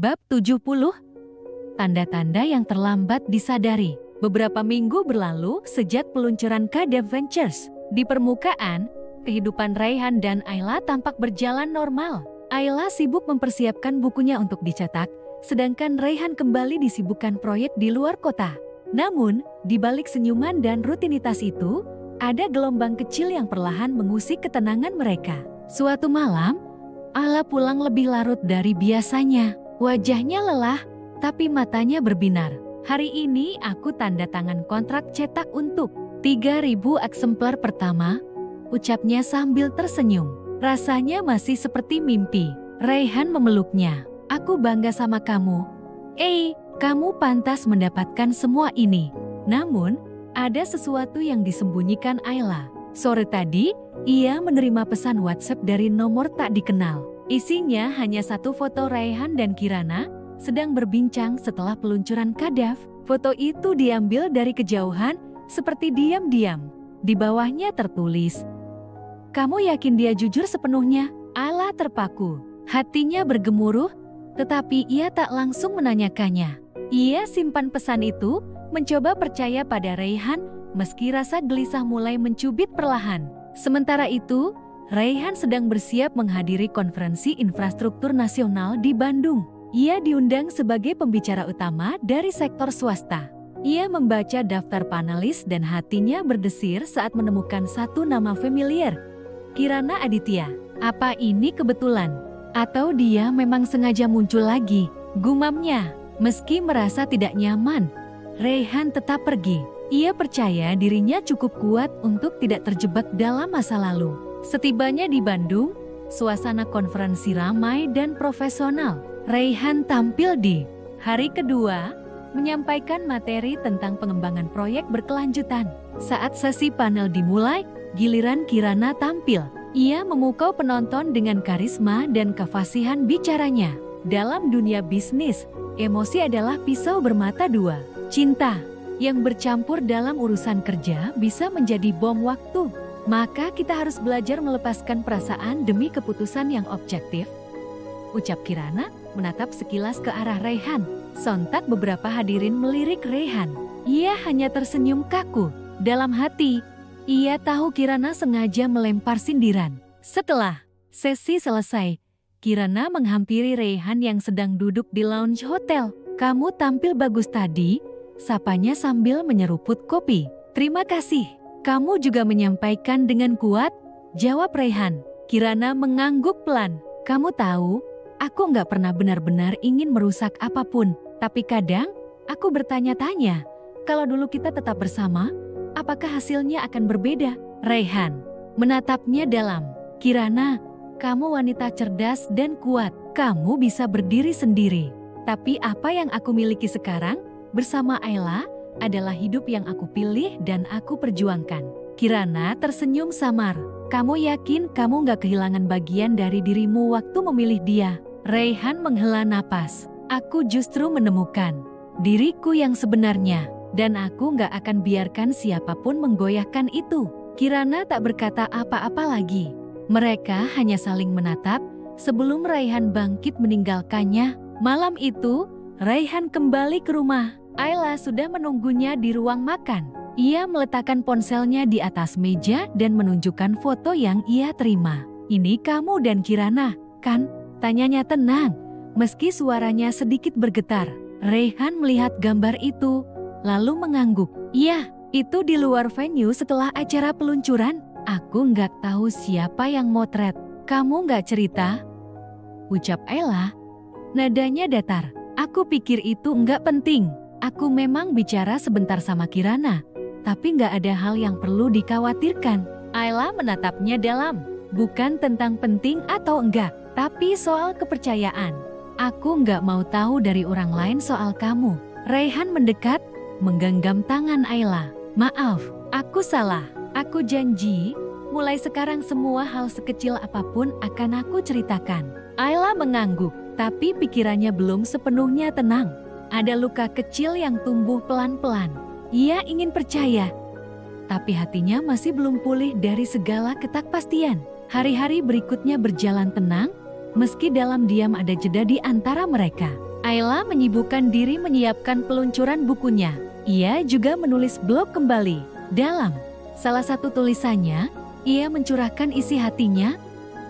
Bab 70. Tanda-tanda yang terlambat disadari. Beberapa minggu berlalu sejak peluncuran KDF Ventures. Di permukaan, kehidupan Raihan dan Ayla tampak berjalan normal. Ayla sibuk mempersiapkan bukunya untuk dicetak, sedangkan Raihan kembali disibukkan proyek di luar kota. Namun, di balik senyuman dan rutinitas itu, ada gelombang kecil yang perlahan mengusik ketenangan mereka. Suatu malam, Ayla pulang lebih larut dari biasanya. Wajahnya lelah, tapi matanya berbinar. Hari ini aku tanda tangan kontrak cetak untuk 3.000 eksemplar pertama, ucapnya sambil tersenyum. Rasanya masih seperti mimpi. Raihan memeluknya. Aku bangga sama kamu. Kamu pantas mendapatkan semua ini. Namun, ada sesuatu yang disembunyikan Ayla. Sore tadi, ia menerima pesan WhatsApp dari nomor tak dikenal. Isinya hanya satu foto Raihan dan Kirana sedang berbincang setelah peluncuran KDF. Foto itu diambil dari kejauhan, seperti diam-diam. Di bawahnya tertulis, "Kamu yakin dia jujur sepenuhnya?" Ayla terpaku. Hatinya bergemuruh, tetapi ia tak langsung menanyakannya. Ia simpan pesan itu, mencoba percaya pada Raihan, meski rasa gelisah mulai mencubit perlahan. Sementara itu, Raihan sedang bersiap menghadiri konferensi infrastruktur nasional di Bandung. Ia diundang sebagai pembicara utama dari sektor swasta. Ia membaca daftar panelis dan hatinya berdesir saat menemukan satu nama familiar, Kirana Aditya. Apa ini kebetulan? Atau dia memang sengaja muncul lagi? Gumamnya. Meski merasa tidak nyaman, Raihan tetap pergi. Ia percaya dirinya cukup kuat untuk tidak terjebak dalam masa lalu. Setibanya di Bandung, suasana konferensi ramai dan profesional. Raihan tampil di hari kedua, menyampaikan materi tentang pengembangan proyek berkelanjutan. Saat sesi panel dimulai, giliran Kirana tampil. Ia memukau penonton dengan karisma dan kefasihan bicaranya. Dalam dunia bisnis, emosi adalah pisau bermata dua. Cinta yang bercampur dalam urusan kerja bisa menjadi bom waktu. Maka kita harus belajar melepaskan perasaan demi keputusan yang objektif, ucap Kirana, menatap sekilas ke arah Raihan. Sontak beberapa hadirin melirik Raihan. Ia hanya tersenyum kaku. Dalam hati, ia tahu Kirana sengaja melempar sindiran. Setelah sesi selesai, Kirana menghampiri Raihan yang sedang duduk di lounge hotel. "Kamu tampil bagus tadi," sapanya sambil menyeruput kopi. "Terima kasih. Kamu juga menyampaikan dengan kuat," jawab Raihan. Kirana mengangguk pelan. "Kamu tahu, aku nggak pernah benar-benar ingin merusak apapun. Tapi kadang, aku bertanya-tanya, kalau dulu kita tetap bersama, apakah hasilnya akan berbeda?" Raihan menatapnya dalam. "Kirana, kamu wanita cerdas dan kuat. Kamu bisa berdiri sendiri. Tapi apa yang aku miliki sekarang, bersama Ayla, adalah hidup yang aku pilih dan aku perjuangkan." Kirana tersenyum samar. "Kamu yakin kamu gak kehilangan bagian dari dirimu waktu memilih dia?" Raihan menghela napas. "Aku justru menemukan diriku yang sebenarnya, dan aku gak akan biarkan siapapun menggoyahkan itu." Kirana tak berkata apa-apa lagi. Mereka hanya saling menatap sebelum Raihan bangkit meninggalkannya. Malam itu, Raihan kembali ke rumah. Ayla sudah menunggunya di ruang makan. Ia meletakkan ponselnya di atas meja dan menunjukkan foto yang ia terima. "Ini kamu dan Kirana, kan?" tanyanya tenang, meski suaranya sedikit bergetar. Raihan melihat gambar itu, lalu mengangguk. "Iya, itu di luar venue setelah acara peluncuran. Aku nggak tahu siapa yang motret. Kamu nggak cerita?" ucap Ayla. Nadanya datar. "Aku pikir itu nggak penting. Aku memang bicara sebentar sama Kirana, tapi nggak ada hal yang perlu dikhawatirkan." Ayla menatapnya dalam. "Bukan tentang penting atau enggak, tapi soal kepercayaan. Aku nggak mau tahu dari orang lain soal kamu." Raihan mendekat, menggenggam tangan Ayla. "Maaf, aku salah. Aku janji, mulai sekarang semua hal sekecil apapun akan aku ceritakan." Ayla mengangguk, tapi pikirannya belum sepenuhnya tenang. Ada luka kecil yang tumbuh pelan-pelan. Ia ingin percaya, tapi hatinya masih belum pulih dari segala ketakpastian. Hari-hari berikutnya berjalan tenang, meski dalam diam ada jeda di antara mereka. Ayla menyibukkan diri menyiapkan peluncuran bukunya. Ia juga menulis blog kembali. Dalam salah satu tulisannya, ia mencurahkan isi hatinya.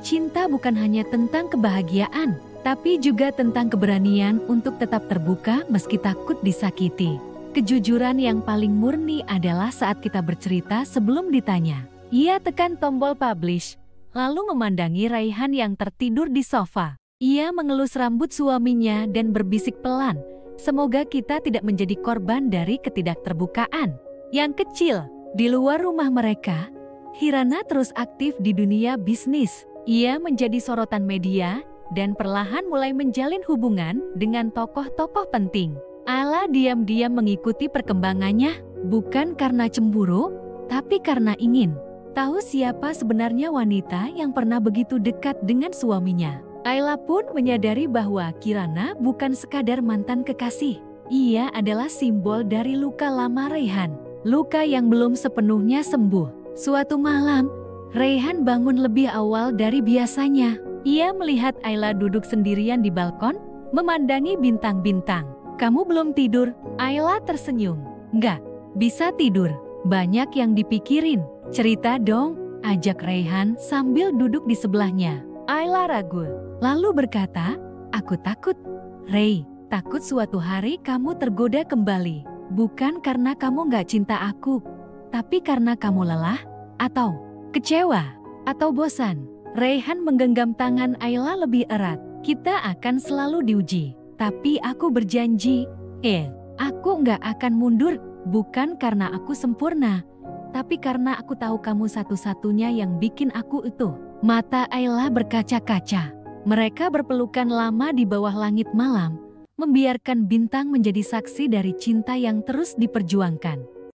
Cinta bukan hanya tentang kebahagiaan, tapi juga tentang keberanian untuk tetap terbuka meski takut disakiti. Kejujuran yang paling murni adalah saat kita bercerita sebelum ditanya. Ia tekan tombol publish, lalu memandangi Raihan yang tertidur di sofa. Ia mengelus rambut suaminya dan berbisik pelan, semoga kita tidak menjadi korban dari ketidakterbukaan. Yang kecil, di luar rumah mereka, Kirana terus aktif di dunia bisnis. Ia menjadi sorotan media dan perlahan mulai menjalin hubungan dengan tokoh-tokoh penting. Ayla diam-diam mengikuti perkembangannya, bukan karena cemburu, tapi karena ingin tahu siapa sebenarnya wanita yang pernah begitu dekat dengan suaminya. Ayla pun menyadari bahwa Kirana bukan sekadar mantan kekasih. Ia adalah simbol dari luka lama Raihan, luka yang belum sepenuhnya sembuh. Suatu malam, Raihan bangun lebih awal dari biasanya. Ia melihat Ayla duduk sendirian di balkon, memandangi bintang-bintang. "Kamu belum tidur?" Ayla tersenyum. "Nggak, bisa tidur. Banyak yang dipikirin." "Cerita dong," ajak Raihan sambil duduk di sebelahnya. Ayla ragu, lalu berkata, "Aku takut, Ray. Takut suatu hari kamu tergoda kembali. Bukan karena kamu nggak cinta aku, tapi karena kamu lelah, atau kecewa, atau bosan." Raihan menggenggam tangan Ayla lebih erat. "Kita akan selalu diuji, tapi aku berjanji, aku nggak akan mundur, bukan karena aku sempurna, tapi karena aku tahu kamu satu-satunya yang bikin aku utuh." Mata Ayla berkaca-kaca. Mereka berpelukan lama di bawah langit malam, membiarkan bintang menjadi saksi dari cinta yang terus diperjuangkan.